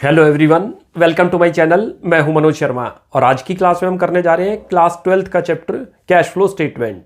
Hello everyone, welcome to my channel. मैं हूं मनोज शर्मा और आज की क्लास में हम करने जा रहे हैं क्लास 12th का चैप्टर कैश फ्लो स्टेटमेंट,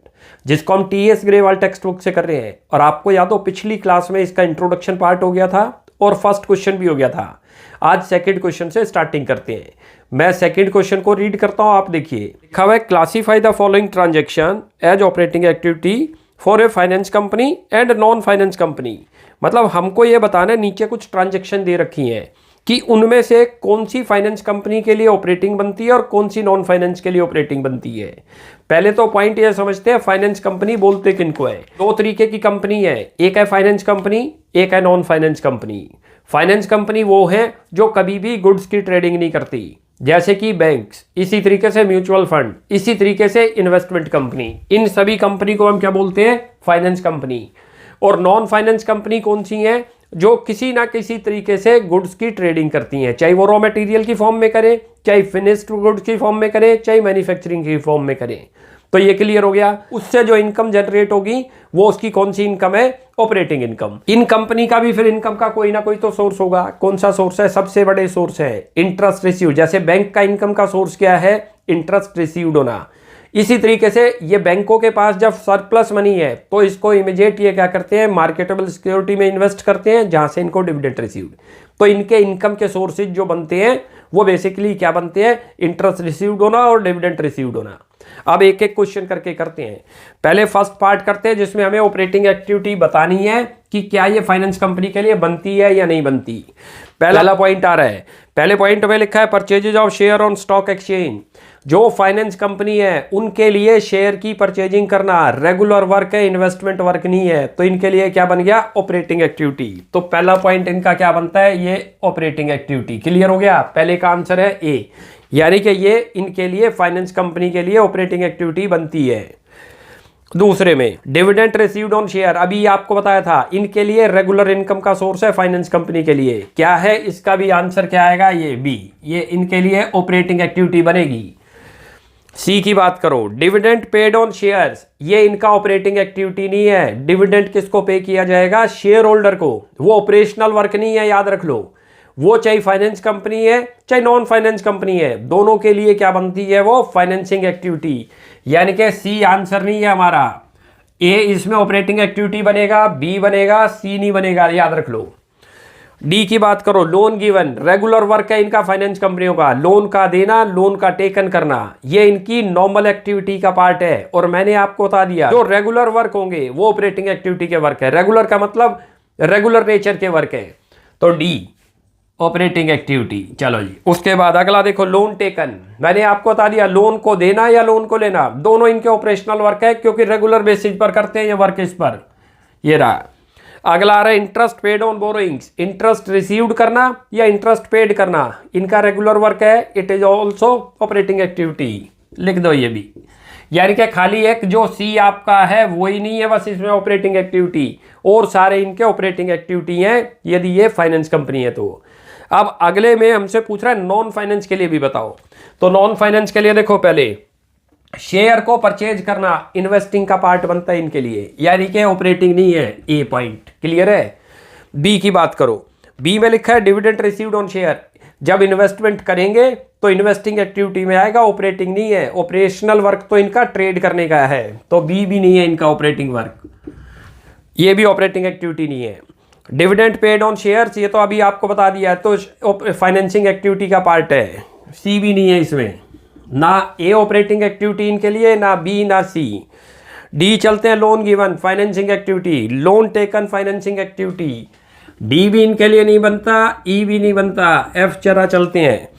जिसको हम टीएस ग्रेवाल टेक्स्ट बुक से कर रहे हैं। और आपको याद हो पिछली क्लास में इसका इंट्रोडक्शन पार्ट हो गया था और फर्स्ट क्वेश्चन भी हो गया था। आज सेकेंड क्वेश्चन से स्टार्टिंग करते हैं। मैं सेकेंड क्वेश्चन को रीड करता हूँ, आप देखिए। लिखा हुआ है classify the following transaction as operating activity for a finance company and non finance company. मतलब हमको ये बताना है, नीचे कुछ ट्रांजेक्शन दे रखी हैं कि उनमें से कौन सी फाइनेंस कंपनी के लिए ऑपरेटिंग बनती है और कौन सी नॉन फाइनेंस के लिए ऑपरेटिंग बनती है। पहले तो पॉइंट ये समझते हैं फाइनेंस कंपनी बोलते किनको है। दो तरीके की कंपनी है, एक है फाइनेंस कंपनी, एक है non finance company. Finance company वो है जो कभी भी गुड्स की ट्रेडिंग नहीं करती, जैसे कि बैंक्स, इसी तरीके से म्यूचुअल फंड, इसी तरीके से इन्वेस्टमेंट कंपनी। इन सभी कंपनी को हम क्या बोलते हैं? Finance company. और नॉन फाइनेंस कंपनी कौन सी है? जो किसी ना किसी तरीके से गुड्स की ट्रेडिंग करती हैं, चाहे वो रॉ मटेरियल की फॉर्म में करें, चाहे फिनिश्ड गुड्स की फॉर्म में करें, चाहे मैन्युफैक्चरिंग की फॉर्म में करें। तो ये क्लियर हो गया। उससे जो इनकम जनरेट होगी वो उसकी कौन सी इनकम है? Operating income. इन कंपनी का भी फिर इनकम का कोई ना कोई तो सोर्स होगा। कौन सा सोर्स है? सबसे बड़े सोर्स है इंटरेस्ट रिसीव। जैसे बैंक का इनकम का सोर्स क्या है? इंटरेस्ट रिसीव्ड होना। इसी तरीके से ये बैंकों के पास जब सरप्लस मनी है तो इसको इमीडिएट ये क्या करते हैं? मार्केटेबल सिक्योरिटी में इन्वेस्ट करते हैं, जहां से इनको डिविडेंड रिसीव्ड। तो इनके इनकम के सोर्सेज जो बनते हैं वो बेसिकली क्या बनते हैं? इंटरेस्ट रिसीव्ड होना और डिविडेंड रिसीव्ड होना। अब एक एक क्वेश्चन करके करते हैं। पहले फर्स्ट पार्ट करते हैं, जिसमें हमें ऑपरेटिंग एक्टिविटी बतानी है कि क्या ये फाइनेंस कंपनी के लिए बनती है या नहीं बनती। पहला पॉइंट आ रहा है। पहले पॉइंट में लिखा है purchases of share on stock exchange. जो फाइनेंस कंपनी है उनके लिए शेयर की परचेजिंग करना रेगुलर वर्क है, इन्वेस्टमेंट वर्क नहीं है। तो इनके लिए क्या बन गया? Operating activity. तो पहला पॉइंट इनका क्या बनता है? ये ऑपरेटिंग एक्टिविटी। क्लियर हो गया? पहले का आंसर है ए, यानी कि ये इनके लिए फाइनेंस कंपनी के लिए ऑपरेटिंग एक्टिविटी बनती है। दूसरे में डिविडेंड रिसीव्ड ऑन शेयर, अभी आपको बताया था इनके लिए रेगुलर इनकम का सोर्स है फाइनेंस कंपनी के लिए। क्या है इसका भी आंसर? क्या आएगा? ये बी, ये इनके लिए ऑपरेटिंग एक्टिविटी बनेगी। सी की बात करो, डिविडेंड पेड ऑन शेयर्स, ये इनका ऑपरेटिंग एक्टिविटी नहीं है। डिविडेंड किसको पे किया जाएगा? शेयर होल्डर को। वो ऑपरेशनल वर्क नहीं है, याद रख लो। वो चाहे फाइनेंस कंपनी है चाहे नॉन फाइनेंस कंपनी है, दोनों के लिए क्या बनती है? वो फाइनेंसिंग एक्टिविटी। यानी कि सी आंसर नहीं है हमारा। ए इसमें ऑपरेटिंग एक्टिविटी बनेगा, बी बनेगा, सी नहीं बनेगा, याद रख लो। डी की बात करो, लोन गिवन, रेगुलर वर्क है इनका फाइनेंस कंपनियों का। लोन का देना, लोन का टेकन करना, ये इनकी नॉर्मल एक्टिविटी का पार्ट है। और मैंने आपको बता दिया जो रेगुलर वर्क होंगे वो ऑपरेटिंग एक्टिविटी के वर्क है। रेगुलर का मतलब रेगुलर नेचर के वर्क है। तो डी ऑपरेटिंग एक्टिविटी। चलो जी, उसके बाद अगला देखो, लोन टेकन। मैंने आपको बता दिया लोन को देना या लोन को लेना, दोनों इनके ऑपरेशनल वर्क है, क्योंकि रेगुलर बेसिस पर करते हैं ये वर्क। इस पर ये रहा। अगला आ रहा है interest paid on borrowings. Interest received करना या इंटरेस्ट पेड करना, इनका रेगुलर वर्क है। It is also operating activity. लिख दो ये भी। यानी कि खाली एक जो सी आपका है वो ही नहीं है बस इसमें ऑपरेटिंग एक्टिविटी, और सारे इनके ऑपरेटिंग एक्टिविटी हैं यदि ये फाइनेंस कंपनी है तो। अब अगले में हमसे पूछ रहा है नॉन फाइनेंस के लिए भी बताओ। तो नॉन फाइनेंस के लिए देखो, पहले शेयर को परचेज करना इन्वेस्टिंग का पार्ट बनता है इनके लिए, यानी कि ऑपरेटिंग नहीं है। ए पॉइंट क्लियर है। बी की बात करो, बी में लिखा है डिविडेंड रिसीव्ड ऑन शेयर। जब इन्वेस्टमेंट करेंगे तो इन्वेस्टिंग एक्टिविटी में आएगा, ऑपरेटिंग नहीं है। ऑपरेशनल वर्क तो इनका ट्रेड करने का है, तो बी भी नहीं है इनका ऑपरेटिंग वर्क, ये भी ऑपरेटिंग एक्टिविटी नहीं है। डिविडेंड पेड ऑन शेयर्स, ये तो अभी आपको बता दिया है, तो फाइनेंसिंग एक्टिविटी का पार्ट है। सी भी नहीं है इसमें, ना ए ऑपरेटिंग एक्टिविटी इनके लिए, ना बी ना सी। डी चलते हैं, loan given financing activity, loan taken financing activity. D भी इनके लिए नहीं बनता, ई भी नहीं बनता। एफ जरा चलते हैं।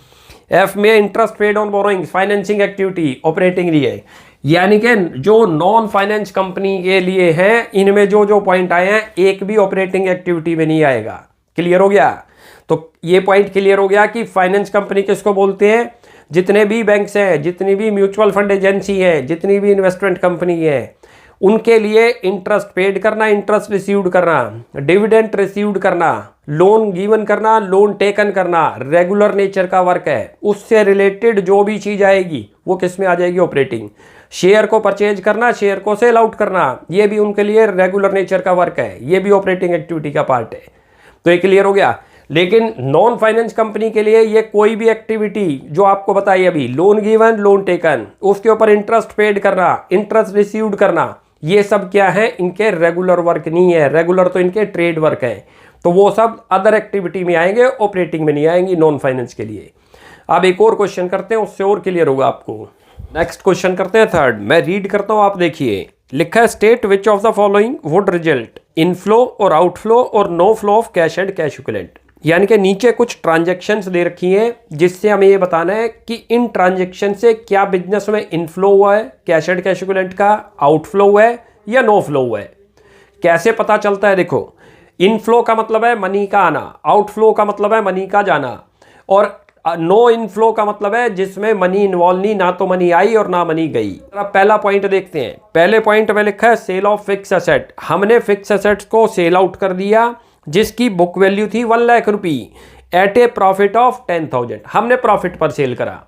एफ में interest paid on borrowings financing activity, operating नहीं है। यानी कि जो नॉन फाइनेंस कंपनी के लिए है इनमें जो जो पॉइंट आए हैं एक भी ऑपरेटिंग एक्टिविटी में नहीं आएगा। क्लियर हो गया? तो ये पॉइंट क्लियर हो गया कि फाइनेंस कंपनी किसको बोलते हैं? जितने भी बैंक्स हैं, जितनी भी म्यूचुअल फंड एजेंसी है, जितनी भी इन्वेस्टमेंट कंपनी है, उनके लिए इंटरेस्ट पेड करना, इंटरेस्ट रिसीव्ड करना, डिविडेंड रिसीव्ड करना, लोन गिवन करना, लोन टेकन करना रेगुलर नेचर का वर्क है। उससे रिलेटेड जो भी चीज आएगी वो किस में आ जाएगी? ऑपरेटिंग। शेयर को परचेज करना, शेयर को सेल आउट करना, ये भी उनके लिए रेगुलर नेचर का वर्क है, ये भी ऑपरेटिंग एक्टिविटी का पार्ट है। तो ये क्लियर हो गया। लेकिन नॉन फाइनेंस कंपनी के लिए ये कोई भी एक्टिविटी जो आपको बताई अभी, लोन गिवन, लोन टेकन, उसके ऊपर इंटरेस्ट पेड करना, इंटरेस्ट रिसीव्ड करना, ये सब क्या है, इनके रेगुलर वर्क नहीं है। रेगुलर तो इनके ट्रेड वर्क है, तो वो सब अदर एक्टिविटी में आएंगे, ऑपरेटिंग में नहीं आएंगी नॉन फाइनेंस के लिए। अब एक और क्वेश्चन करते हैं, उससे और क्लियर होगा आपको। नेक्स्ट क्वेश्चन करते हैं थर्ड, मैं रीड करता हूं, आप देखिए। लिखा है state which of the following would result inflow और आउटफ्लो और no flow of cash and cash equivalent. यानी कि नीचे कुछ ट्रांजैक्शंस दे रखी हैं जिससे हमें ये बताना है कि इन ट्रांजैक्शन से क्या बिजनेस में इनफ्लो हुआ है कैश एंड कैश इक्विवेलेंट का, आउटफ्लो हुआ है या नो फ्लो हुआ है। कैसे पता चलता है, देखो, इनफ्लो का मतलब है मनी का आना, आउटफ्लो का मतलब है मनी का जाना, और नो इनफ्लो का मतलब है जिसमें मनी इन्वॉल्व नहीं, ना तो मनी आई और ना मनी गई। अब पहला पॉइंट देखते हैं। पहले पॉइंट में लिखा है सेल ऑफ फिक्स एसेट। हमने फिक्स एसेट्स को सेल आउट कर दिया जिसकी बुक वैल्यू थी 1 लाख रुपी एट ए प्रॉफिट ऑफ 10,000। हमने प्रॉफिट पर सेल करा।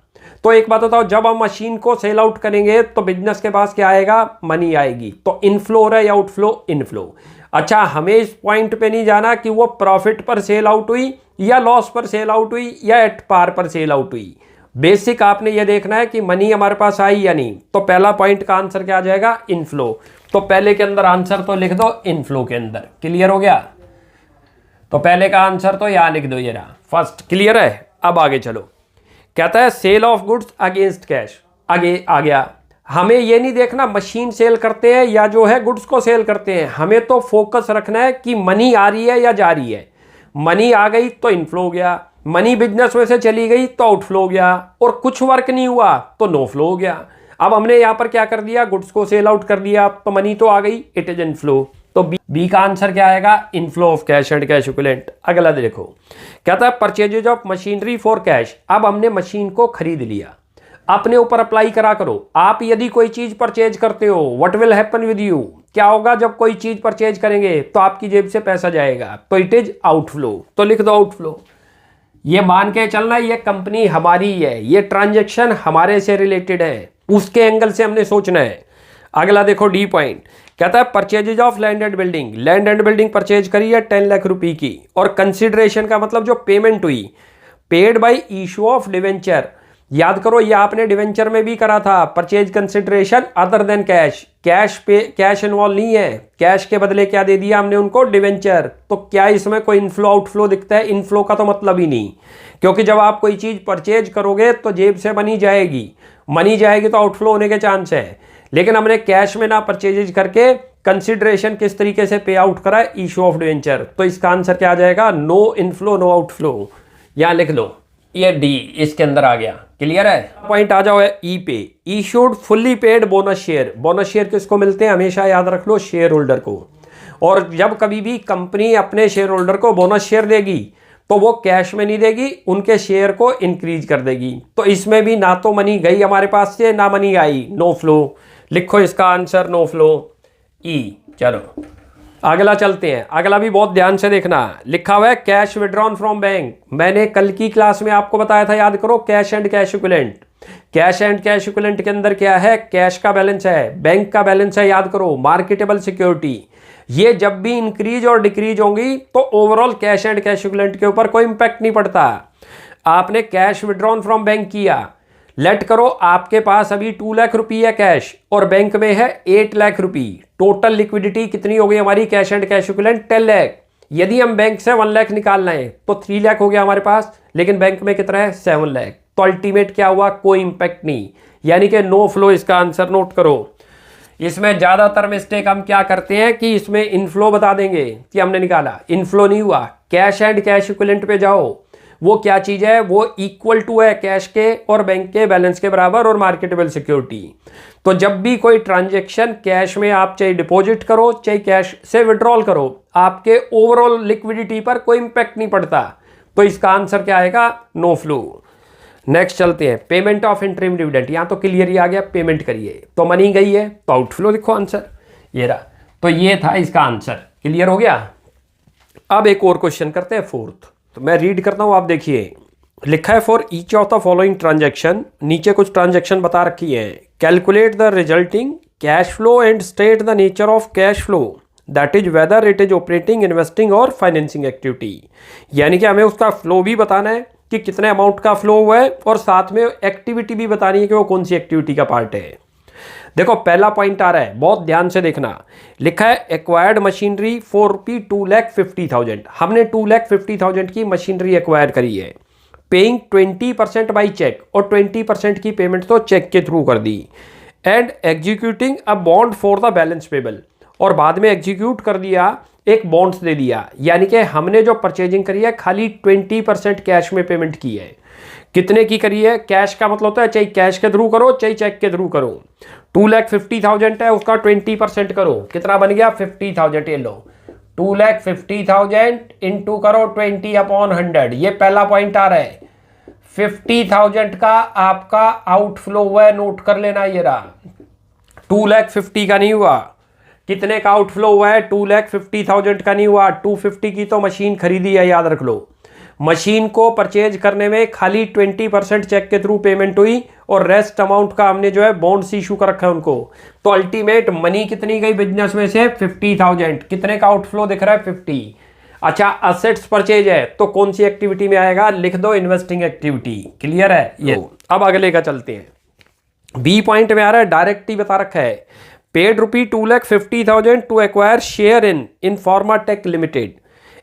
तो एक बात बताओ, जब हम मशीन को सेल आउट करेंगे तो बिजनेस के पास क्या आएगा, मनी आएगी। तो इनफ्लो हो रहा है या आउटफ्लो, इनफ्लो। अच्छा, हमें इस पॉइंट पे नहीं जाना कि वो प्रॉफिट पर सेल आउट हुई या लॉस पर सेल आउट हुई या एट पार पर सेल आउट हुई। बेसिक आपने ये देखना है कि मनी हमारे पास आई या नहीं। तो पहला पॉइंट का आंसर क्या आ जाएगा, इनफ्लो। तो पहले के अंदर आंसर तो लिख दो इनफ्लो के अंदर। क्लियर हो गया? तो पहले का आंसर तो यहां लिख दो, ये रहा फर्स्ट। क्लियर है? अब आगे चलो। कहता है sale of goods against cash. आगे आ गया। हमें ये नहीं देखना मशीन सेल करते हैं या जो है गुड्स को सेल करते हैं, हमें तो फोकस रखना है कि मनी आ रही है या जा रही है। मनी आ गई तो इनफ्लो हो गया, मनी बिजनेस में से चली गई तो आउटफ्लो हो गया, और कुछ वर्क नहीं हुआ तो नो फ्लो हो गया। अब हमने यहां पर क्या कर दिया, गुड्स को सेल आउट कर दिया तो मनी तो आ गई, इट इज इनफ्लो। तो बी का आंसर क्या आएगा, inflow of cash and cash equivalent. अगला देखो, कहता है purchases of machinery for cash. अब हमने मशीन को खरीद लिया, अपने ऊपर अप्लाई करा करो। आप यदि कोई चीज परचेज करते हो, what will happen with you, क्या होगा जब कोई चीज परचेज करेंगे तो आपकी जेब से पैसा जाएगा, तो इट इज आउटफ्लो। तो लिख दो आउटफ्लो। ये मान के चलना ये कंपनी हमारी है, ये ट्रांजैक्शन हमारे से रिलेटेड है, उसके एंगल से हमने सोचना है। अगला देखो डी पॉइंट, कहता है purchases of land and building. Land and building purchase करी है 10 लाख रुपए की, और कंसिडरेशन का मतलब जो पेमेंट हुई, paid by issue of debenture. याद करो ये आपने डिवेंचर में भी करा था, purchase consideration other than cash. Cash involve नहीं है, कैश के बदले क्या दे दिया हमने उनको, डिवेंचर। तो क्या इसमें कोई इनफ्लो आउटफ्लो दिखता है? इनफ्लो का तो मतलब ही नहीं, क्योंकि जब आप कोई चीज परचेज करोगे तो जेब से मनी जाएगी, मनी जाएगी तो आउटफ्लो होने के चांस है। लेकिन हमने कैश में ना परचेजेज करके कंसिडरेशन किस तरीके से पे आउट करा, इशू ऑफ डिवेंचर। तो इसका आंसर क्या आ जाएगा, नो इनफ्लो नो आउटफ्लो। यहां लिख लो, ये डी इसके अंदर आ गया। क्लियर है? पॉइंट आ जाओ है ई पे, issued fully paid bonus share. Bonus share किसको मिलते हैं, हमेशा याद रख लो, शेयर होल्डर को। और जब कभी भी कंपनी अपने शेयर होल्डर को बोनस शेयर देगी तो वो कैश में नहीं देगी, उनके शेयर को इंक्रीज कर देगी। तो इसमें भी ना तो मनी गई हमारे पास से, ना मनी आई, नो फ्लो। लिखो इसका आंसर नो फ्लो, ई। चलो अगला चलते हैं। अगला भी बहुत ध्यान से देखना, लिखा हुआ है कैश विड्रॉन फ्रॉम बैंक। मैंने कल की क्लास में आपको बताया था, याद करो, cash and cash equivalent. Cash and cash equivalent के अंदर क्या है, कैश का बैलेंस है, बैंक का बैलेंस है, याद करो, मार्केटेबल सिक्योरिटी। ये जब भी इंक्रीज और डिक्रीज होंगी तो overall cash and cash equivalent के ऊपर कोई इंपैक्ट नहीं पड़ता। आपने कैश विड्रॉन फ्रॉम बैंक किया, लेट करो आपके पास अभी 2 लाख रुपये है कैश और बैंक में है 8 लाख रुपये। टोटल लिक्विडिटी कितनी हो गई हमारी, cash and cash equivalent 10 lakh. यदि हम बैंक से 1 लाख निकालना है तो 3 लाख हो गया हमारे पास, लेकिन बैंक में कितना है, 7 लाख। तो अल्टीमेट क्या हुआ, कोई इंपैक्ट नहीं, यानी कि नो फ्लो इसका आंसर नोट करो। इसमें ज्यादातर मिस्टेक हम क्या करते हैं कि इसमें इनफ्लो बता देंगे कि हमने निकाला, इनफ्लो नहीं हुआ। कैश एंड कैश इक्विवेलेंट पे जाओ, वो क्या चीज है, वो इक्वल टू है कैश के और बैंक के बैलेंस के बराबर और मार्केटेबल सिक्योरिटी। तो जब भी कोई ट्रांजैक्शन कैश में आप चाहे डिपॉजिट करो चाहे कैश से विड्रॉल करो, आपके ओवरऑल लिक्विडिटी पर कोई इंपैक्ट नहीं पड़ता। तो इसका आंसर क्या आएगा, नो फ्लो। नेक्स्ट चलते हैं, पेमेंट ऑफ इंटरिम डिविडेंड। यहां तो क्लियर ही आ गया, पेमेंट करिए तो मनी गई है तो आउटफ्लो लिखो आंसर, ये रहा। तो ये था इसका आंसर, क्लियर हो गया। अब एक और क्वेश्चन करते हैं फोर्थ, तो मैं रीड करता हूं, आप देखिए। लिखा है for each of the following transaction, नीचे कुछ ट्रांजैक्शन बता रखी है। Calculate the resulting cash flow and state the nature of cash flow that is whether it is operating, investing और फाइनेंसिंग एक्टिविटी। यानी कि हमें उसका फ्लो भी बताना है कि कितने अमाउंट का फ्लो हुआ है, और साथ में एक्टिविटी भी बतानी है कि वो कौन सी एक्टिविटी का पार्ट है। देखो पहला पॉइंट आ रहा है, बहुत ध्यान से देखना। लिखा है एक्वायर्ड मशीनरी फॉर रुपी 2,50,000। हमने 2,50,000 की मशीनरी एक्वायर करी है। पेइंग 20% बाई चेक, और 20% की पेमेंट तो चेक के थ्रू कर दी। And executing a bond for the balance payable, और बाद में एग्जीक्यूट कर दिया, एक बॉन्ड्स दे दिया। यानी कि हमने जो परचेजिंग करी है खाली 20% कैश में पेमेंट की है। कितने की करी है? कैश का मतलब होता है चाहे कैश के थ्रू करो चाहे चेक के थ्रू करो। 2,50,000 है, उसका 20% करो, कितना बन गया? 50,000। ये लो 2,50,000 इंटू करो 20/100। ये पहला पॉइंट आ रहा है। 50,000 का आपका आउटफ्लो हुआ है, नोट कर लेना। ये रहा 2,50,000 का नहीं हुआ। कितने का आउटफ्लो हुआ है? 2,50,000 का नहीं हुआ। 250 की तो मशीन खरीदी है, याद रख लो। मशीन को परचेज करने में खाली 20% चेक के थ्रू पेमेंट हुई, और रेस्ट अमाउंट का हमने जो है बॉन्ड्स इशू कर रखा है उनको। तो अल्टीमेट मनी कितनी गई बिजनेस में से? 50,000। कितने का आउटफ्लो दिख रहा है? 50। अच्छा, असेट्स परचेज है तो कौन सी एक्टिविटी में आएगा? लिख दो इन्वेस्टिंग एक्टिविटी। क्लियर है ये? अब अगले का चलते हैं। बी पॉइंट में आ रहा है, डायरेक्ट ही बता रखा है, paid rupee 2,50,000 to acquire share in Informa tech limited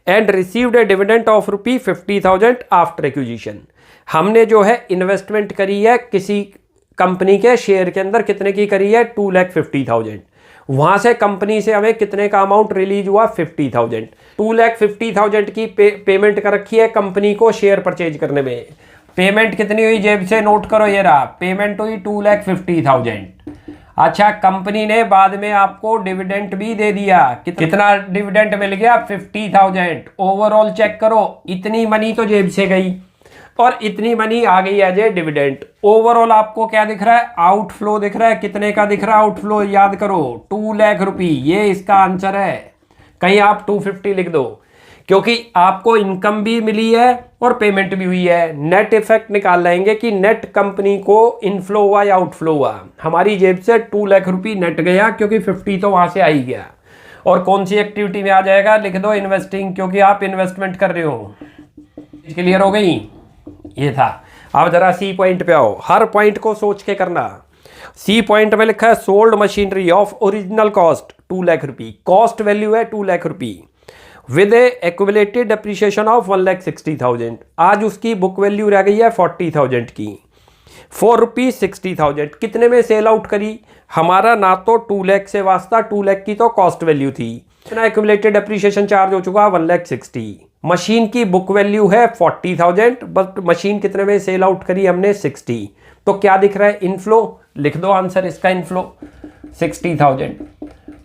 and received a dividend of rupee 50,000 after acquisition. हमने जो है इन्वेस्टमेंट करी है किसी कंपनी के शेयर के अंदर, कितने की करी है? 2,50,000। वहां से कंपनी से हमें कितने का अमाउंट रिलीज हुआ? 50,000। 2,50,000 की पेमेंट कर रखी है कंपनी को शेयर परचेज करने में। पेमेंट कितनी हुई? जेब से नोट करो, ये रहा पेमेंट हुई 2,50,000। अच्छा, कंपनी ने बाद में आपको डिविडेंड भी दे दिया। कितना डिविडेंड मिल गया? 50,000। ओवरऑल चेक करो, इतनी मनी तो जेब से गई और इतनी मनी आ गई एज ए डिविडेंड। ओवरऑल आपको क्या दिख रहा है? आउटफ्लो दिख रहा है। कितने का दिख रहा है आउटफ्लो? याद करो 2 लाख रुपये। ये इसका आंसर है। कहीं आप 250 लिख दो, क्योंकि आपको इनकम भी मिली है और पेमेंट भी हुई है। नेट इफेक्ट निकाल लेंगे कि नेट कंपनी को इनफ्लो हुआ या आउटफ्लो हुआ। हमारी जेब से 2 लाख रुपये नेट गया, क्योंकि 50 तो वहां से आ ही गया। और कौन सी एक्टिविटी में आ जाएगा? लिख दो इन्वेस्टिंग, क्योंकि आप इन्वेस्टमेंट कर रहे हो। क्लियर हो गई? ये था। अब जरा सी पॉइंट पे आओ, हर पॉइंट को सोच के करना। सी पॉइंट में लिखा है sold machinery of original cost 2 lakh रुपये। कॉस्ट वैल्यू है 2 लाख रुपये with A accumulated depreciation of 1,60,000। आज उसकी बुक वैल्यू रह गई है 40,000 की। फॉर रुपीज 60,000 कितने में सेल आउट करी? हमारा ना तो 2 लाख से वास्ता, 2 लाख की तो कॉस्ट वैल्यू थी। इतना एक्युमुलेटेड डेप्रिसिएशन चार्ज हो चुका 1,60,000। मशीन की बुक वैल्यू है 40,000, बट मशीन कितने में सेल आउट करी हमने? 60। तो क्या दिख रहा है? इनफ्लो। लिख दो आंसर इसका, इनफ्लो 60,000।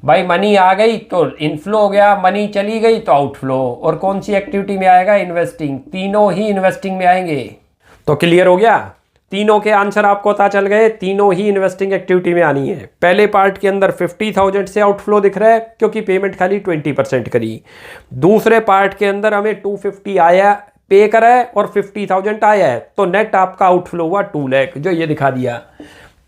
भाई मनी आ गई तो इनफ्लो हो गया, मनी चली गई तो आउटफ्लो। और कौन सी एक्टिविटी में आएगा? इन्वेस्टिंग। तीनों ही इन्वेस्टिंग में आएंगे। तो क्लियर हो गया? तीनों के आंसर आपको पता चल गए, तीनों ही इन्वेस्टिंग एक्टिविटी में आनी है। पहले पार्ट के अंदर 50,000 से आउटफ्लो दिख रहा है, क्योंकि पेमेंट खाली 20% करी। दूसरे पार्ट के अंदर हमें 250 आया, पे करा है, और 50,000 आया है, तो नेट आपका आउटफ्लो हुआ 2 लाख, जो ये दिखा दिया।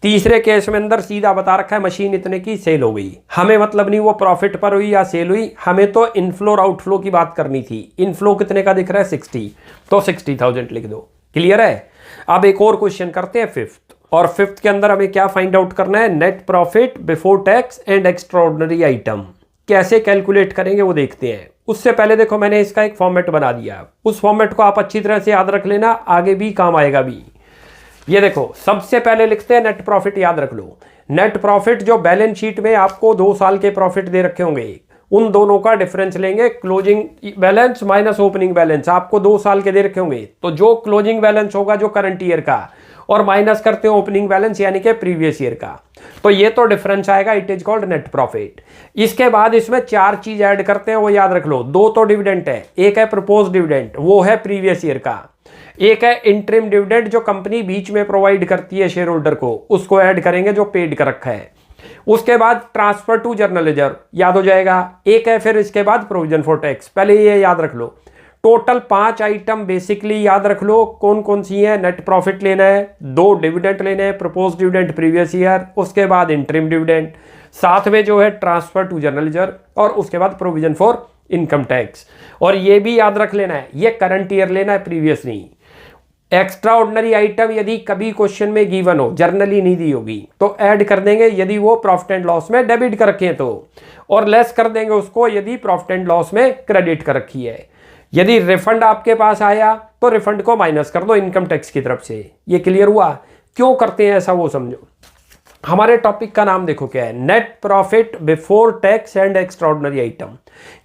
तीसरे केस में अंदर सीधा बता रखा है मशीन इतने की सेल हो गई। हमें मतलब नहीं वो प्रॉफिट पर हुई या सेल हुई, हमें तो इनफ्लो और आउटफ्लो की बात करनी थी। इनफ्लो कितने का दिख रहा है? 60, तो 60,000 लिख दो। क्लियर है? अब एक और क्वेश्चन करते हैं, फिफ्थ। और फिफ्थ के अंदर हमें क्या फाइंड आउट करना है? Net profit before tax and extraordinary item. कैसे कैलकुलेट करेंगे वो देखते हैं। उससे पहले देखो मैंने इसका एक फॉर्मेट बना दिया, उस फॉर्मेट को आप अच्छी तरह से याद रख लेना, आगे भी काम आएगा भी। ये देखो, सबसे पहले लिखते हैं नेट प्रॉफिट। याद रख लो, नेट प्रॉफिट जो बैलेंस शीट में आपको 2 साल के प्रॉफिट दे रखे होंगे, उन दोनों का डिफरेंस लेंगे। Closing balance minus opening balance आपको 2 साल के दे रखे होंगे, तो जो क्लोजिंग बैलेंस होगा जो करंट ईयर का, और माइनस करते हो ओपनिंग बैलेंस यानी कि प्रीवियस ईयर का, तो ये तो डिफरेंस आएगा। It is called net profit. इसके बाद इसमें 4 चीज ऐड करते हैं, वो याद रख लो। 2 तो डिविडेंड है, एक है प्रपोज डिविडेंड, वो है प्रीवियस ईयर का, एक है इंटरिम डिविडेंड जो कंपनी बीच में प्रोवाइड करती है शेयर होल्डर को, उसको ऐड करेंगे जो पेड कर रखा है। उसके बाद ट्रांसफर टू जर्नल रिजर्व याद हो जाएगा। एक है फिर इसके बाद प्रोविजन फॉर टैक्स, पहले ये याद रख लो। टोटल 5 आइटम बेसिकली याद रख लो कौन कौन सी है। नेट प्रॉफिट लेना है, 2 डिविडेंड लेने हैं, प्रपोज डिविडेंड प्रीवियस ईयर, उसके बाद इंटरिम डिविडेंड, साथ में जो है ट्रांसफर टू जनरल रिजर्व और उसके बाद प्रोविजन फॉर इनकम टैक्स। और ये भी याद रख लेना है ये करंट ईयर लेना है, प्रीवियस नहीं। एक्स्ट्रा ऑर्डिनरी आइटम यदि कभी क्वेश्चन में गिवन हो, जर्नली नहीं दी होगी तो ऐड कर देंगे यदि वो प्रॉफिट एंड लॉस में डेबिट कर रखे हैं तो, और लेस कर देंगे उसको यदि प्रॉफिट एंड लॉस में क्रेडिट कर रखी है। यदि रिफंड आपके पास आया तो रिफंड को माइनस कर दो इनकम टैक्स की तरफ से। ये क्लियर हुआ? क्यों करते हैं ऐसा वो समझो। हमारे टॉपिक का नाम देखो क्या है, net profit before tax and extraordinary item.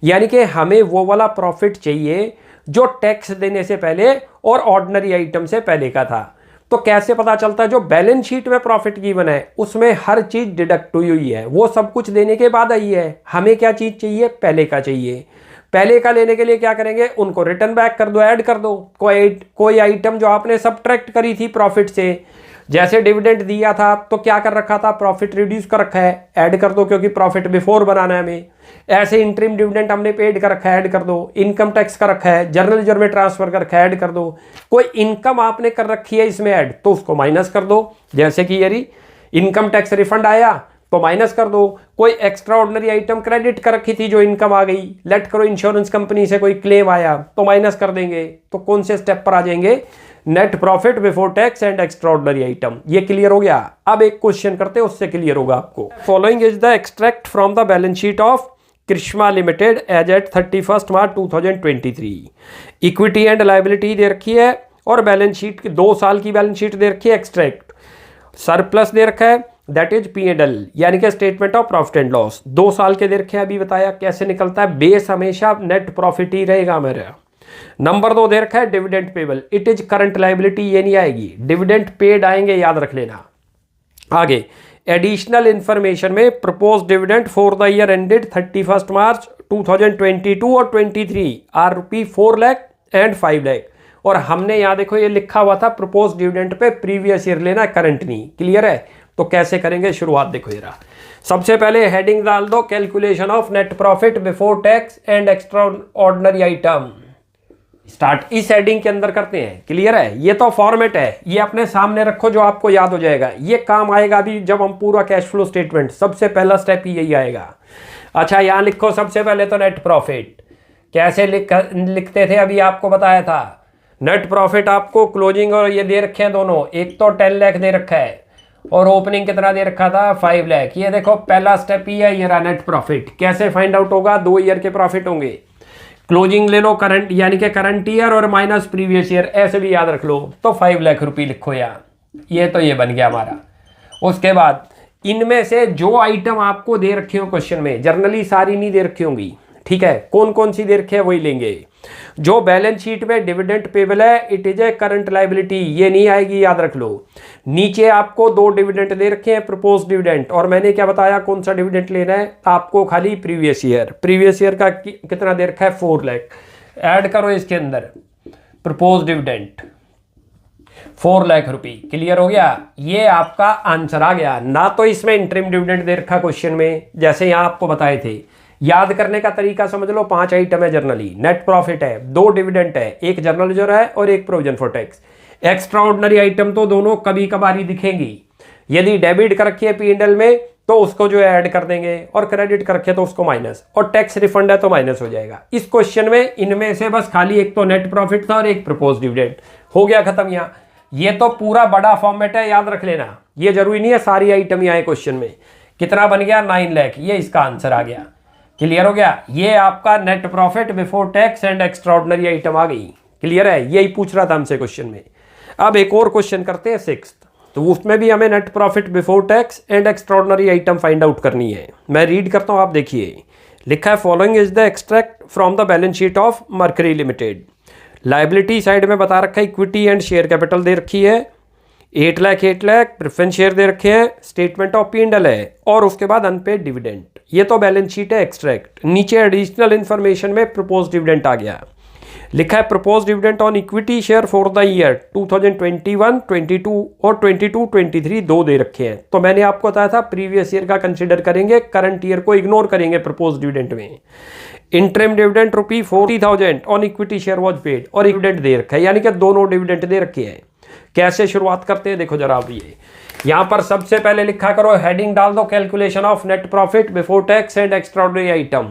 यानी कि हमें वो वाला प्रॉफिट चाहिए जो टैक्स देने से पहले और ऑर्डिनरी आइटम से पहले का था। तो कैसे पता चलता है? जो बैलेंस शीट में प्रॉफिट गिवन है उसमें हर चीज डिडक्ट हुई है, वो सब कुछ देने के बाद आई है। हमें क्या चीज चाहिए? पहले का चाहिए। पहले का लेने के लिए क्या करेंगे? उनको रिटर्न बैक कर दो, ऐड कर दो। कोई आइटम जो आपने सब्ट्रैक्ट करी थी प्रॉफिट से, जैसे डिविडेंड दिया था तो क्या कर रखा था? प्रॉफिट रिड्यूस कर रखा है, ऐड कर दो क्योंकि प्रॉफिट बिफोर बनाना है हमें। ऐसे इंटरिम डिविडेंड हमने पेड कर रखा है, ऐड कर दो। इनकम टैक्स का रखा है, जनरल रिजर्व में ट्रांसफर कर रखा है, ऐड कर दो। कोई इनकम आपने कर रखी है इसमें ऐड तो उसको माइनस कर दो, जैसे कि यदि इनकम टैक्स रिफंड आया तो माइनस कर दो। कोई एक्स्ट्रा ऑर्डिनरी आइटम क्रेडिट कर रखी थी जो इनकम आ गई, लेट करो इंश्योरेंस कंपनी से कोई क्लेम आया तो माइनस कर देंगे। तो कौन से स्टेप पर आ जाएंगे? Net profit before tax and extraordinary item. ये क्लियर हो गया? अब एक क्वेश्चन करते हैं उससे क्लियर होगा आपको। Following is the extract from the balance sheet of Krishna limited as at 31 March 2023। Equity and liability दे रखी है और बैलेंस शीट की 2 साल की बैलेंस शीट दे रखी है। एक्सट्रैक्ट सरप्लस दे रखा है, दैट इज P&L यानी कि statement of profit and loss. 2 साल के दे रखे हैं, अभी बताया कैसे निकलता है। बेस हमेशा नेट प्रॉफिट ही रहेगा मेरा। नंबर 2 दे रखा है dividend payable, it is current liability, ये नहीं आएगी। डिविडेंड पेड आएंगे, याद रख लेना। आगे एडिशनल इंफॉर्मेशन में propose dividend for the year ended 31 मार्च 2022 और 23 आर ₹4 लाख एंड 5 लाख। और हमने यहाँ देखो ये लिखा हुआ था propose dividend pay previous year लेना, करंट नहीं। क्लियर है? तो कैसे करेंगे शुरुआत देखो जरा। सबसे पहले हेडिंग डाल दो calculation of net profit before tax and extraordinary item. Start इस हेडिंग के अंदर करते हैं। क्लियर है? ये तो फॉर्मेट है, ये अपने सामने रखो जो आपको याद हो जाएगा। ये काम आएगा अभी जब हम पूरा कैश फ्लो स्टेटमेंट, सबसे पहला स्टेप ही यही आएगा। अच्छा यहाँ लिखो सबसे पहले तो नेट प्रॉफिट कैसे लिखते थे अभी आपको बताया था। नेट प्रॉफिट आपको क्लोजिंग और ये दे रखे हैं दोनों, एक तो 10 लाख दे रखा है और ओपनिंग कितना दे रखा था? 5 लाख। ये देखो पहला स्टेप ही है, ये रहा नेट प्रॉफिट। कैसे फाइंड आउट होगा? 2 ईयर के प्रॉफिट होंगे, क्लोजिंग ले लो करंट यानी कि करंट ईयर और माइनस प्रीवियस ईयर, ऐसे भी याद रख लो। तो 5 लाख रुपये लिखो यार, ये तो ये बन गया हमारा। उसके बाद इनमें से जो आइटम आपको दे रखे हो क्वेश्चन में, जर्नली सारी नहीं दे रखी होंगी, ठीक है, कौन कौन सी दे रखी है वही लेंगे। जो बैलेंस शीट में डिविडेंड पेबल है it is a current liability, ये नहीं आएगी, याद रख लो। नीचे आपको 2 डिविडेंड दे रखे हैं, प्रपोज डिविडेंड, और मैंने क्या बताया कौन सा डिविडेंड लेना है आपको? खाली प्रीवियस ईयर का कितना दे रखा है? 4 लाख। ऐड करो इसके अंदर प्रपोज डिविडेंड 4 लाख रुपए। क्लियर हो गया? ये आपका आंसर आ गया ना। तो इसमें इंटरिम डिविडेंड दे रखा क्वेश्चन में, जैसे यहाँ आपको बताए थे। याद करने का तरीका समझ लो, 5 आइटम है जर्नली, नेट प्रॉफिट है, 2 डिविडेंड है, एक जनरल रिजर्व है और एक provision for tax. Extra ordinary item तो दोनों कभी कभार ही दिखेंगी। यदि डेबिट कर रखी है P&L में तो उसको जो है ऐड कर देंगे, और क्रेडिट कर रखे तो उसको माइनस, और टैक्स रिफंड है तो माइनस हो जाएगा। इस क्वेश्चन में इनमें से बस खाली एक तो नेट प्रॉफिट था और एक प्रपोज डिविडेंड, हो गया खत्म। यहाँ ये तो पूरा बड़ा फॉर्मेट है, याद रख लेना। ये जरूरी नहीं है सारी आइटम ही आए क्वेश्चन में। कितना बन गया? 9 लाख, ये इसका आंसर आ गया। क्लियर हो गया? ये आपका net profit before tax and extraordinary item आ गई। क्लियर है? यही पूछ रहा था हमसे क्वेश्चन में। अब एक और क्वेश्चन करते हैं 6th, तो उसमें भी हमें net profit before tax and extraordinary item find out करनी है। मैं रीड करता हूं, आप देखिए। लिखा है following is the extract from the balance sheet of mercury limited. Liability side में बता रखा है इक्विटी एंड शेयर कैपिटल दे रखी है, 8 लाख प्रेफरेंस शेयर दे रखे हैं, स्टेटमेंट ऑफ P&L है, और उसके बाद अनपेड डिविडेंड। ये तो बैलेंस शीट है एक्सट्रैक्ट। नीचे एडिशनल इन्फॉर्मेशन में प्रपोज डिविडेंड आ गया। लिखा है propose dividend on equity share for the year 2021, 22 और 22, 23 2 दे रखे हैं। तो मैंने आपको बताया था प्रीवियस ईयर का कंसिडर करेंगे, करंट ईयर को इग्नोर करेंगे प्रपोज डिविडेंड में। Interim dividend ₹40,000 on equity share was paid, और डिविडेंड दे रखा है, यानी कि दोनों डिविडेंड दे रखे हैं। कैसे शुरुआत करते हैं देखो जरा आप, ये यहां पर सबसे पहले लिखा करो, हेडिंग डाल दो calculation of net profit before tax and extraordinary item.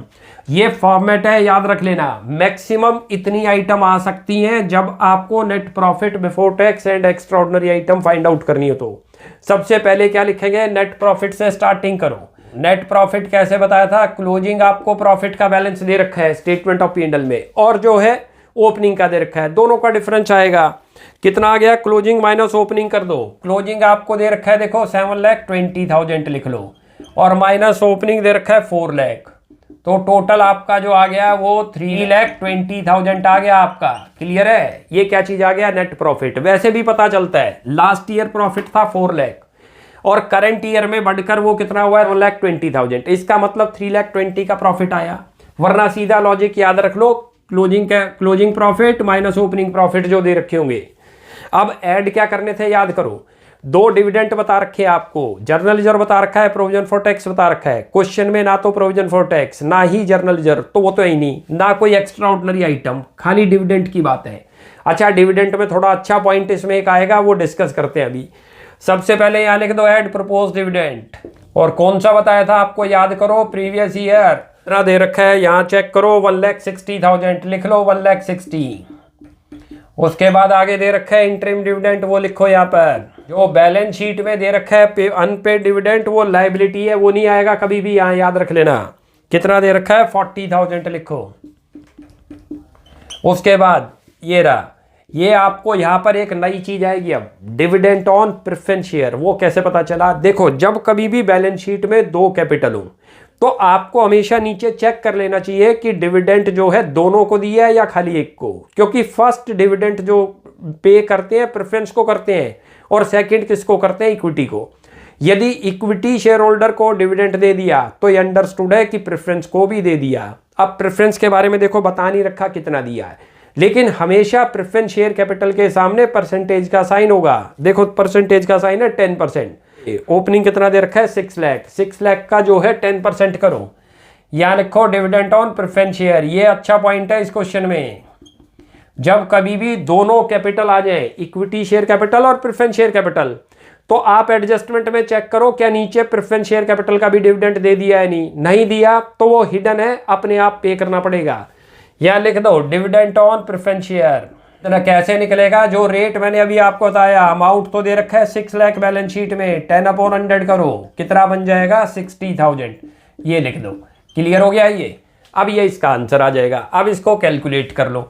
ये फॉर्मेट है, याद रख लेना। मैक्सिमम इतनी आइटम आ सकती हैं जब आपको net profit before tax and extraordinary item find out करनी हो। तो सबसे पहले क्या लिखेंगे, नेट प्रॉफिट से स्टार्टिंग करो। नेट प्रॉफिट कैसे बताया था, क्लोजिंग आपको प्रॉफिट का बैलेंस दे रखा है स्टेटमेंट ऑफ P&L में, और जो है ओपनिंग का दे रखा है, दोनों का डिफरेंस आएगा। कितना आ गया, क्लोजिंग माइनस ओपनिंग कर दो। क्लोजिंग आपको दे रखा है देखो 7,20,000 लिख लो, और माइनस ओपनिंग दे रखा है 4 लाख, तो टोटल आपका जो आ गया वो 3,20,000 आ गया आपका। क्लियर है, ये क्या चीज आ गया, नेट प्रॉफिट। वैसे भी पता चलता है, लास्ट ईयर प्रॉफिट था 4 लाख और करंट ईयर में बढ़कर वो कितना हुआ है 1,20,000, इसका मतलब 3,20,000 का प्रॉफिट आया। वरना सीधा लॉजिक याद रख लो, closing profit minus opening profit जो दे रखे होंगे। अब ऐड क्या करने थे, याद करो। 2 डिविडेंड बता रखे हैं आपको, जर्नल लेजर बता रखा है, प्रोविजन फॉर टैक्स बता रखा है। क्वेश्चन में ना तो प्रोविजन फॉर टैक्स, ना ही जर्नल लेजर, तो वो तो ही नहीं, ना कोई एक्स्ट्रा ऑर्डिनरी आइटम, खाली डिविडेंड की बात है। अच्छा, डिविडेंड में थोड़ा अच्छा पॉइंट इसमें एक आएगा, वो डिस्कस करते हैं अभी। सबसे पहले यहाँ लिख दो ऐड प्रपोज डिविडेंड, और कौन सा बताया था आपको, याद करो, प्रीवियस ईयर कितना दे रखा है, यहाँ चेक करो 1,60,000 लिख लो, 1,60,000। उसके बाद आगे दे रखा है इंटरिम डिविडेंड, वो लिखो यहाँ पर। जो बैलेंस शीट में दे रखा है अनपेड डिविडेंड, वो लायबिलिटी है, वो नहीं आएगा कभी भी, यहाँ याद रख लेना। कितना दे रखा है 40,000 लिखो। उसके बाद ये रहा, ये आपको यहाँ पर एक नई चीज आएगी अब, डिविडेंड ऑन प्रेफरेंस शेयर। वो कैसे पता चला, देखो जब कभी भी बैलेंस शीट में 2 कैपिटल हो तो आपको हमेशा नीचे चेक कर लेना चाहिए कि डिविडेंड जो है दोनों को दिया है या खाली एक को, क्योंकि फर्स्ट डिविडेंड जो पे करते हैं प्रेफरेंस को करते हैं, और सेकंड किसको करते हैं, इक्विटी को। यदि इक्विटी शेयर होल्डर को डिविडेंड दे दिया तो ये अंडरस्टूड है कि प्रेफरेंस को भी दे दिया। अब प्रेफरेंस के बारे में देखो बता नहीं रखा कितना दिया है, लेकिन हमेशा प्रेफरेंस शेयर कैपिटल के सामने परसेंटेज का साइन होगा। देखो परसेंटेज का साइन है 10%। ओपनिंग कितना दे रखा है 6 लाख, 6 लाख का जो है 10% करो। यहाँ लिखो डिविडेंड ऑन प्रेफरेंस शेयर। ये अच्छा पॉइंट है इस क्वेश्चन में। जब कभी भी दोनों कैपिटल आ जाए, इक्विटी शेयर कैपिटल और प्रेफरेंस शेयर कैपिटल, तो आप एडजस्टमेंट में चेक करो क्या नीचे प्रेफरेंस शेयर कैपिटल का भी डिविडेंड दे दिया है, नहीं दिया तो वो हिडन है, अपने आप पे करना पड़ेगा। यहाँ लिख दो डिविडेंड ऑन प्रेफरेंस शेयर। कैसे निकलेगा, जो रेट मैंने अभी आपको बताया, अमाउंट तो दे रखा है 6 लाख बैलेंस शीट में, 10/100 करो, कितना बन जाएगा 60,000। ये लिख दो। क्लियर हो गया ये। अब ये इसका आंसर आ जाएगा। अब इसको कैलकुलेट कर लो।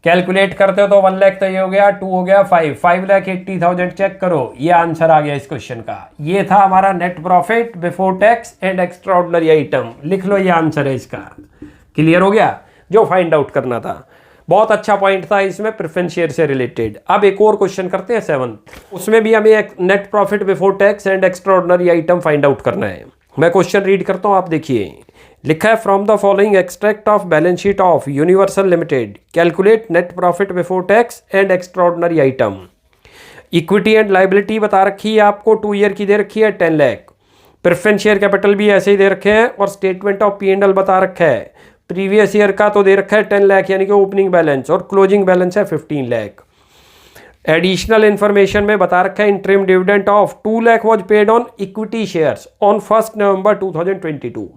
कैलकुलेट करते हो तो 1 लाख तो ये हो गया, 2 हो गया 5,80,000 चेक करो। ये आंसर आ गया इस क्वेश्चन का। ये था हमारा net profit before tax and extraordinary item. लिख लो, ये आंसर है इसका। क्लियर हो गया, जो फाइंड आउट करना था। बहुत अच्छा पॉइंट था इसमें प्रेफरेंस शेयर से रिलेटेड। अब एक और क्वेश्चन करते हैं 7, उसमें भी हमें एक net profit before tax and extraordinary item find out करना है। मैं क्वेश्चन रीड करता हूं, आप देखिए। लिखा है from the following extract of balance sheet of universal limited, calculate net profit before tax and extraordinary item. Equity and liability बता रखी है आपको, 2 ईयर की दे रखी है 10 लाख। प्रेफरेंस शेयर कैपिटल भी ऐसे ही दे रखे हैं, और स्टेटमेंट ऑफ P&L बता रखा है। प्रीवियस ईयर का तो दे रखा है 10 लाख यानी कि ओपनिंग बैलेंस, और क्लोजिंग बैलेंस है 15 लाख। एडिशनल इन्फॉर्मेशन में बता रखा है interim dividend of 2 lakh was paid on equity shares on 1 November 2022।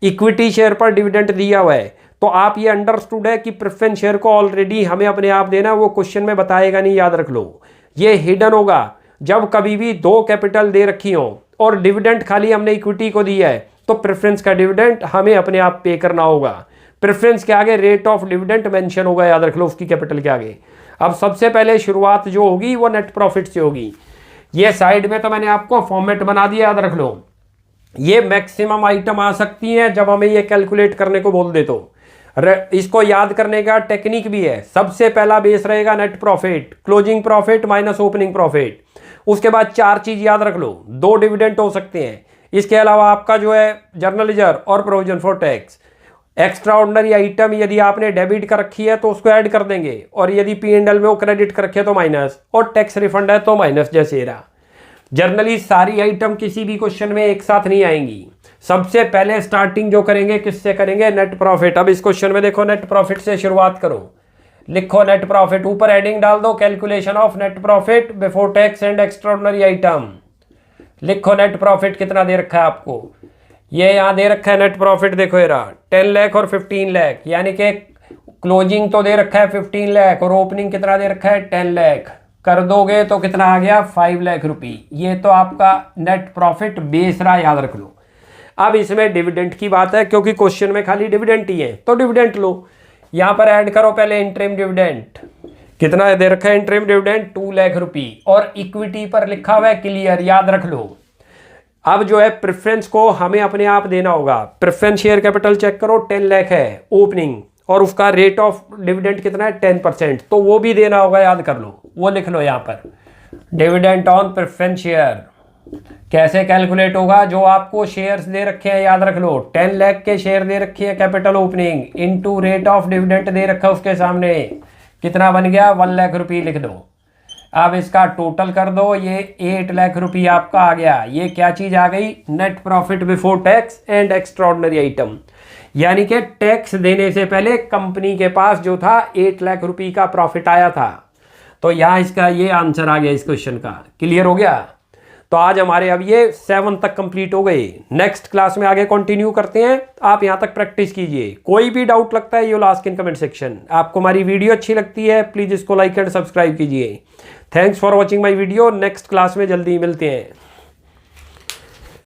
Equity share पर डिविडेंड दिया हुआ है, तो आप ये अंडरस्टूड है कि प्रेफरेंस शेयर को ऑलरेडी हमें अपने आप देना, वो क्वेश्चन में बताएगा नहीं, याद रख लो। ये हिडन होगा जब कभी भी 2 कैपिटल दे रखी हो और डिविडेंड खाली हमने इक्विटी को दिया है, तो प्रेफरेंस का डिविडेंड हमें अपने आप पे करना होगा। प्रेफरेंस के आगे रेट ऑफ डिविडेंड मेंशन होगा, याद रख लो, उसकी कैपिटल के आगे। अब सबसे पहले शुरुआत जो होगी वो नेट प्रॉफिट से होगी। ये साइड में तो मैंने आपको फॉर्मेट बना दिया, याद रख लो। ये मैक्सिमम आइटम आ सकती हैं जब हमें ये कैलकुलेट करने को बोल दे तो। इसको याद करने का टेक्निक भी है। सबसे पहला बेस रहेगा net profit, closing profit minus opening profit. उसके बाद 4 चीज याद रख लो, 2 डिविडेंड हो सकते हैं, इसके अलावा आपका जो है जर्नल लेजर और provision for tax. Extra ordinary item यदि आपने डेबिट कर रखी है तो उसको ऐड कर देंगे, और यदि P&L में वो क्रेडिट कर रखे तो माइनस, और टैक्स रिफंड है तो माइनस, जैसे रहा। जनरली सारी आइटम किसी भी क्वेश्चन में एक साथ नहीं आएंगी, सबसे पहले स्टार्टिंग जो करेंगे किससे करेंगे, नेट प्रॉफिट। अब इस क्वेश्चन में देखो नेट प्रॉफिट से शुरुआत करो, लिखो नेट प्रॉफिट, ऊपर हेडिंग डाल दो calculation of net profit before tax and extraordinary item. लिखो नेट प्रॉफिट कितना दे रखा है आपको, ये यहाँ दे रखा है नेट प्रॉफिट, देखो ये रहा 10 लाख और 15 लाख, यानी कि क्लोजिंग तो दे रखा है 15 लाख और ओपनिंग कितना दे रखा है 10 लाख, कर दोगे तो कितना आ गया 5 लाख रुपये। ये तो आपका नेट प्रॉफिट बेस रहा, याद रख लो। अब इसमें डिविडेंड की बात है, क्योंकि क्वेश्चन में खाली डिविडेंड ही है, तो डिविडेंड लो। यहाँ पर ऐड करो पहले इंटरिम डिविडेंड, कितना दे रखा है इंटरिम डिविडेंड 2 लाख रुपये, और इक्विटी पर लिखा हुआ है क्लियर, याद रख लो। अब जो है प्रेफरेंस को हमें अपने आप देना होगा, प्रेफरेंस शेयर कैपिटल चेक करो 10 लाख है ओपनिंग, और उसका रेट ऑफ डिविडेंड कितना है 10%, तो वो भी देना होगा, याद कर लो, वो लिख लो यहाँ पर। डिविडेंड ऑन प्रेफरेंस शेयर कैसे कैलकुलेट होगा, जो आपको शेयर्स दे रखे हैं, याद रख लो 10 लाख के शेयर दे रखी है capital opening into rate of dividend दे रखा है उसके सामने, कितना बन गया 1 लाख रुपये लिख दो। अब इसका टोटल कर दो, ये 8 लाख रुपये आपका आ गया। ये क्या चीज़ आ गई, net profit before tax and extraordinary item, यानी कि टैक्स देने से पहले कंपनी के पास जो था 8 लाख रुपये का प्रॉफिट आया था। तो यहाँ इसका ये आंसर आ गया इस क्वेश्चन का। क्लियर हो गया। तो आज हमारे अब ये 7 तक कंप्लीट हो गए। नेक्स्ट क्लास में आगे कंटिन्यू करते हैं। आप यहाँ तक प्रैक्टिस कीजिए। कोई भी डाउट लगता है you will ask in comment section. आपको हमारी वीडियो अच्छी लगती है प्लीज़ इसको लाइक एंड सब्सक्राइब कीजिए। Thanks for watching my video. Next class में जल्दी मिलते हैं।